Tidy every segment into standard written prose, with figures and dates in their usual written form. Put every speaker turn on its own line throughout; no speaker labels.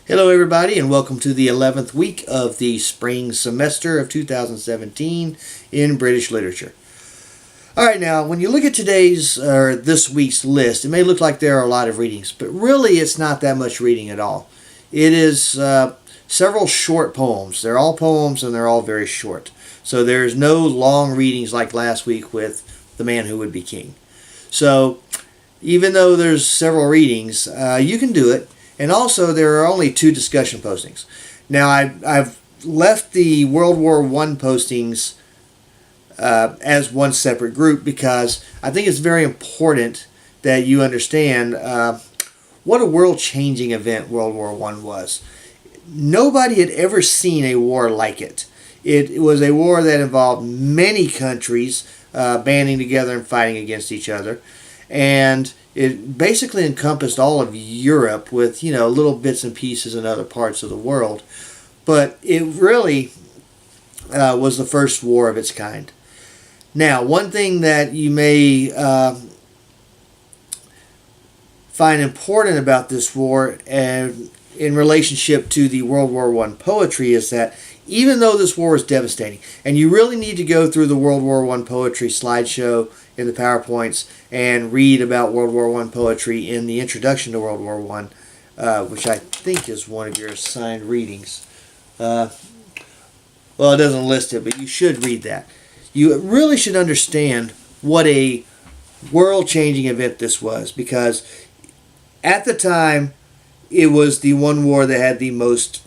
Hello everybody and welcome to the 11th week of the spring semester of 2017 in British literature. Alright, now when you look at today's or this week's list, it may look like there are a lot of readings, but really it's not that much reading at all. It is several short poems. They're all poems and they're all very short. So there's no long readings like last week with The Man Who Would Be King. So even though there's several readings, you can do it. And also, there are only 2 discussion postings. Now, I've left the World War I postings as one separate group because I think it's very important that you understand what a world-changing event World War I was. Nobody had ever seen a war like it. It was a war that involved many countries banding together and fighting against each other. And it basically encompassed all of Europe with, little bits and pieces in other parts of the world. But it really was the first war of its kind. Now, one thing that you may find important about this war and in relationship to the World War I poetry is that even though this war is devastating, and you really need to go through the World War I poetry slideshow in the PowerPoints and read about World War I poetry in the introduction to World War I, which I think is one of your assigned readings. Well, it doesn't list it, but you should read that. You really should understand what a world-changing event this was, because at the time, it was the one war that had the most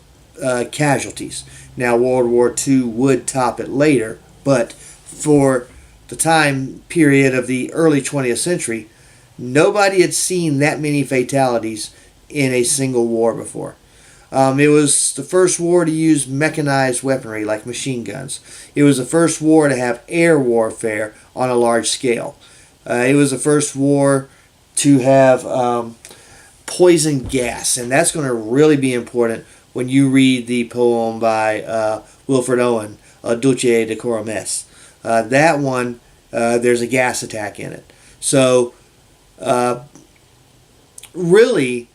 casualties. Now, World War II would top it later, but for the time period of the early 20th century, nobody had seen that many fatalities in a single war before. It was the first war to use mechanized weaponry like machine guns. It was the first war to have air warfare on a large scale. It was the first war to have poison gas, and that's going to really be important when you read the poem by Wilfred Owen, Dulce Decorum Est. That one, there's a gas attack in it. So, really,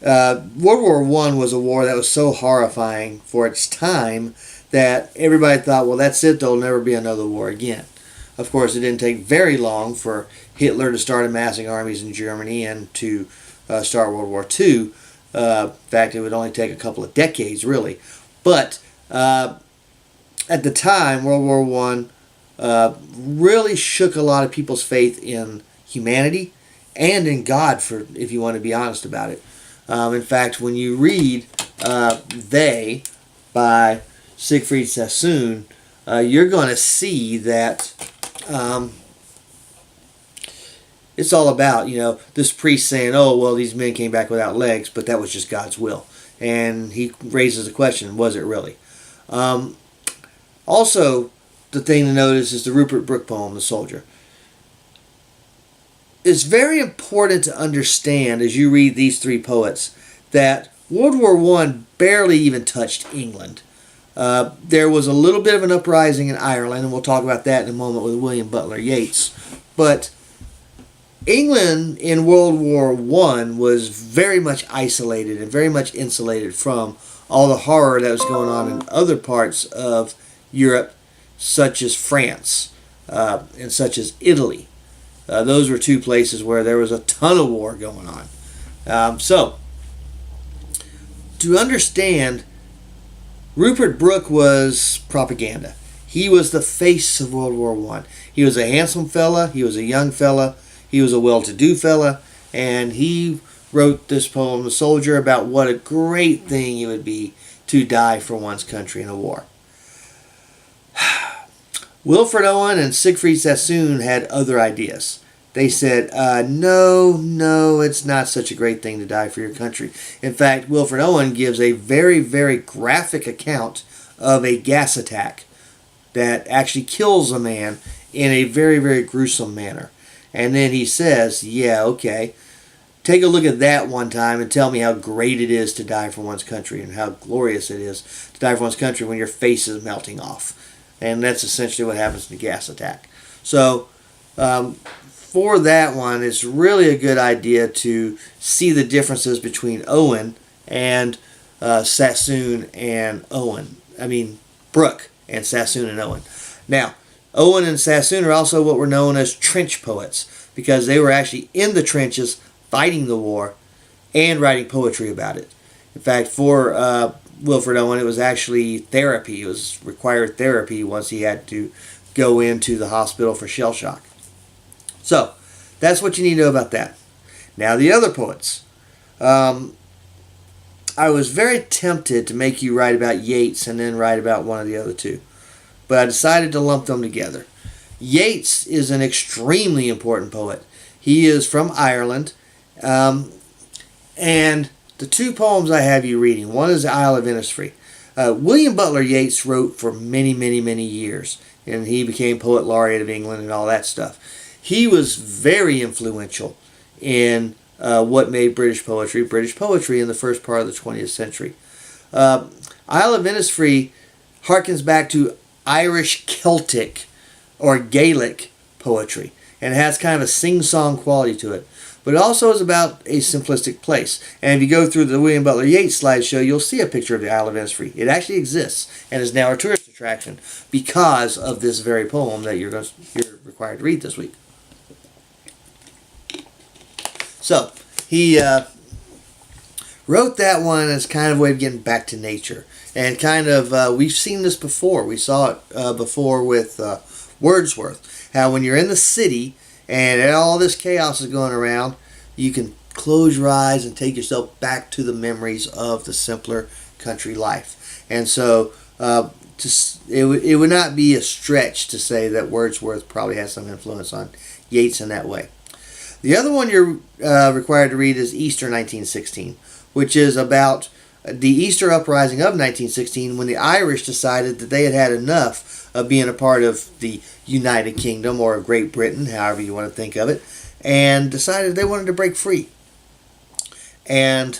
World War I was a war that was so horrifying for its time that everybody thought, well, that's it, there'll never be another war again. Of course, it didn't take very long for Hitler to start amassing armies in Germany and to start World War II. In fact, it would only take a couple of decades, really. But at the time, World War I really shook a lot of people's faith in humanity and in God, if you want to be honest about it. In fact, when you read They by Siegfried Sassoon, you're going to see that it's all about, this priest saying, oh, well, these men came back without legs, but that was just God's will. And he raises the question, was it really? Also, the thing to notice is the Rupert Brooke poem, The Soldier. It's very important to understand, as you read these 3 poets, that World War I barely even touched England. There was a little bit of an uprising in Ireland, and we'll talk about that in a moment with William Butler Yeats. But England in World War I was very much isolated and very much insulated from all the horror that was going on in other parts of Europe, such as France and such as Italy. Those were 2 places where there was a ton of war going on. So, to understand, Rupert Brooke was propaganda. He was the face of World War I. He was a handsome fella. He was a young fella. He was a well-to-do fella. And he wrote this poem, The Soldier, about what a great thing it would be to die for one's country in a war. Wilfred Owen and Siegfried Sassoon had other ideas. They said, no, it's not such a great thing to die for your country. In fact, Wilfred Owen gives a very, very graphic account of a gas attack that actually kills a man in a very, very gruesome manner. And then he says, yeah, okay, take a look at that one time and tell me how great it is to die for one's country and how glorious it is to die for one's country when your face is melting off. And that's essentially what happens in a gas attack. So, for that one, it's really a good idea to see the differences between Owen and Sassoon and Owen. Brooke and Sassoon and Owen. Now, Owen and Sassoon are also what were known as trench poets because they were actually in the trenches fighting the war and writing poetry about it. In fact, for Wilfred Owen, it was actually therapy. It was required therapy once he had to go into the hospital for shell shock. So, that's what you need to know about that. Now, the other poets. I was very tempted to make you write about Yeats and then write about one of the other two, but I decided to lump them together. Yeats is an extremely important poet. He is from Ireland, and the two poems I have you reading, one is the Isle of Innisfree. William Butler Yeats wrote for many, many, many years, and he became Poet Laureate of England and all that stuff. He was very influential in what made British poetry in the first part of the 20th century. Isle of Innisfree harkens back to Irish Celtic or Gaelic poetry and has kind of a sing-song quality to it. But it also is about a simplistic place. And if you go through the William Butler Yeats slideshow, you'll see a picture of the Isle of Innisfree. It actually exists and is now a tourist attraction because of this very poem that you're required to read this week. So, he wrote that one as kind of a way of getting back to nature. And kind of, we've seen this before. We saw it before with Wordsworth. How when you're in the city and all this chaos is going around, you can close your eyes and take yourself back to the memories of the simpler country life. And so, it would not be a stretch to say that Wordsworth probably has some influence on Yeats in that way. The other one you're required to read is Easter 1916, which is about the Easter uprising of 1916 when the Irish decided that they had had enough of being a part of the United Kingdom or Great Britain, however you want to think of it, and decided they wanted to break free. And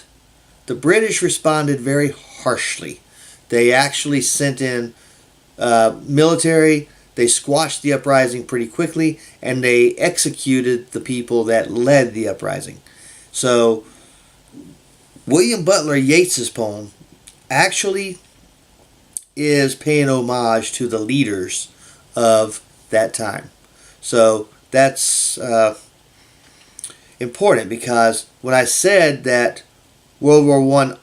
the British responded very harshly. They actually sent in military. They squashed the uprising pretty quickly, and they executed the people that led the uprising. So, William Butler Yeats's poem actually is paying homage to the leaders of that time. So, that's important because when I said that World War I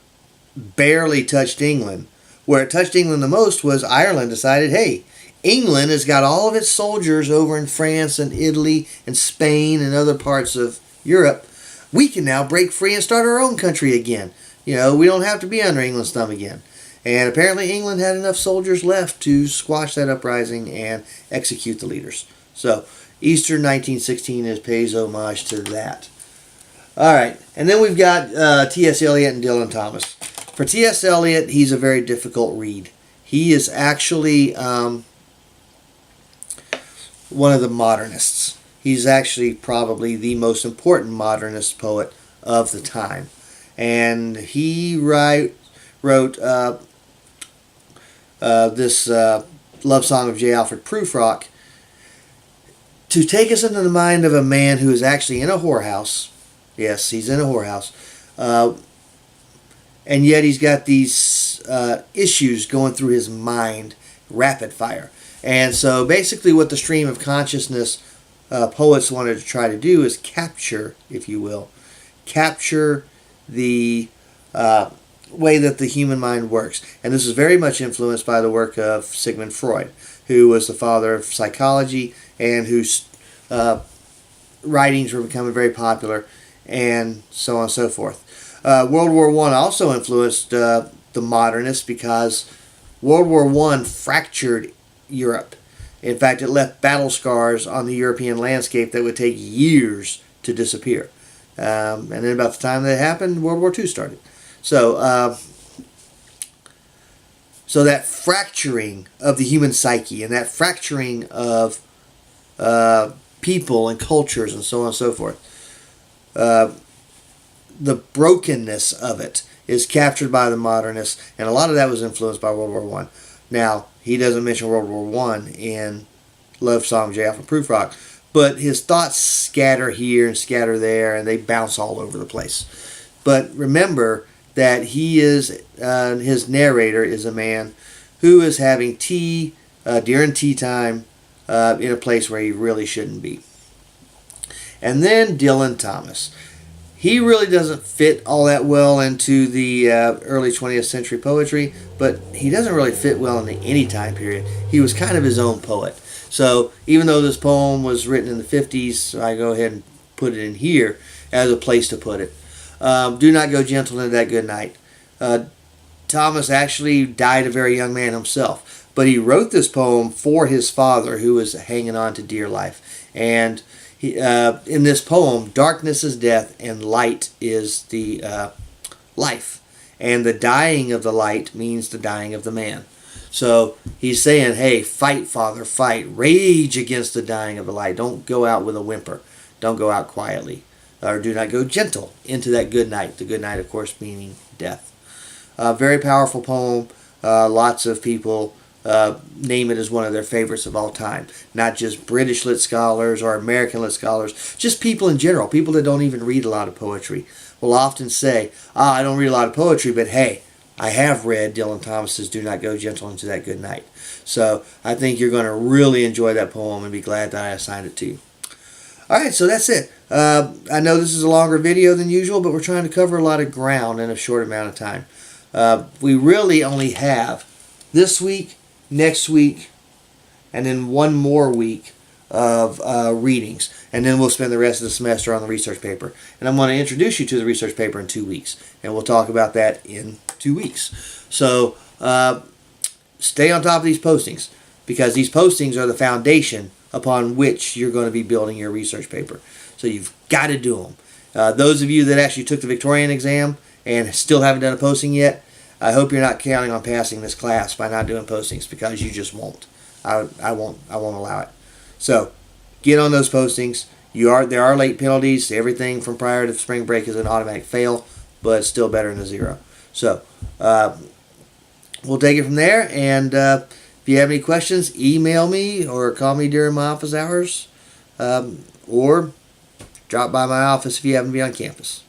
barely touched England, where it touched England the most was Ireland decided, hey, England has got all of its soldiers over in France and Italy and Spain and other parts of Europe. We can now break free and start our own country again. You know, we don't have to be under England's thumb again. And apparently England had enough soldiers left to squash that uprising and execute the leaders. So, Easter 1916 pays homage to that. All right, and then we've got T.S. Eliot and Dylan Thomas. For T.S. Eliot, he's a very difficult read. He is actually one of the modernists. He's actually probably the most important modernist poet of the time. And he wrote this love song of J. Alfred Prufrock to take us into the mind of a man who is actually in a whorehouse. Yes, he's in a whorehouse. And yet he's got these issues going through his mind rapid fire. And so basically what the stream of consciousness poets wanted to try to do is capture, if you will, capture the way that the human mind works. And this is very much influenced by the work of Sigmund Freud, who was the father of psychology and whose writings were becoming very popular, and so on and so forth. World War I also influenced the modernists because World War I fractured Europe. In fact, it left battle scars on the European landscape that would take years to disappear. And then about the time that happened, World War II started. So, so that fracturing of the human psyche and that fracturing of people and cultures and so on and so forth, the brokenness of it is captured by the modernists, and a lot of that was influenced by World War I. Now, he doesn't mention World War I in Love Song J. Alfred Prufrock, but his thoughts scatter here and scatter there, and they bounce all over the place. But remember, that he is, his narrator is a man who is having tea during tea time in a place where he really shouldn't be. And then Dylan Thomas. He really doesn't fit all that well into the early 20th century poetry, but he doesn't really fit well into any time period. He was kind of his own poet. So even though this poem was written in the 50s, I go ahead and put it in here as a place to put it. Do not go gentle into that good night. Thomas actually died a very young man himself, but he wrote this poem for his father, who was hanging on to dear life. And in this poem, darkness is death and light is the life. And the dying of the light means the dying of the man. So he's saying, hey, fight, father, fight. Rage against the dying of the light. Don't go out with a whimper. Don't go out quietly. Or do not go gentle into that good night. The good night, of course, meaning death. Very powerful poem. Lots of people name it as one of their favorites of all time. Not just British lit scholars or American lit scholars, just people in general, people that don't even read a lot of poetry, will often say, I don't read a lot of poetry, but hey, I have read Dylan Thomas's Do Not Go Gentle Into That Good Night. So I think you're going to really enjoy that poem and be glad that I assigned it to you. Alright, so that's it. I know this is a longer video than usual, but we're trying to cover a lot of ground in a short amount of time. We really only have this week, next week, and then one more week of readings. And then we'll spend the rest of the semester on the research paper. And I'm going to introduce you to the research paper in 2 weeks. And we'll talk about that in 2 weeks. So stay on top of these postings, because these postings are the foundation upon which you're going to be building your research paper. So you've got to do them. Those of you that actually took the Victorian exam and still haven't done a posting yet, I hope you're not counting on passing this class by not doing postings, because you just won't. I won't allow it. So get on those postings. There are late penalties. Everything from prior to spring break is an automatic fail, but it's still better than a zero. So we'll take it from there. And if you have any questions, email me or call me during my office hours, or drop by my office if you happen to be on campus.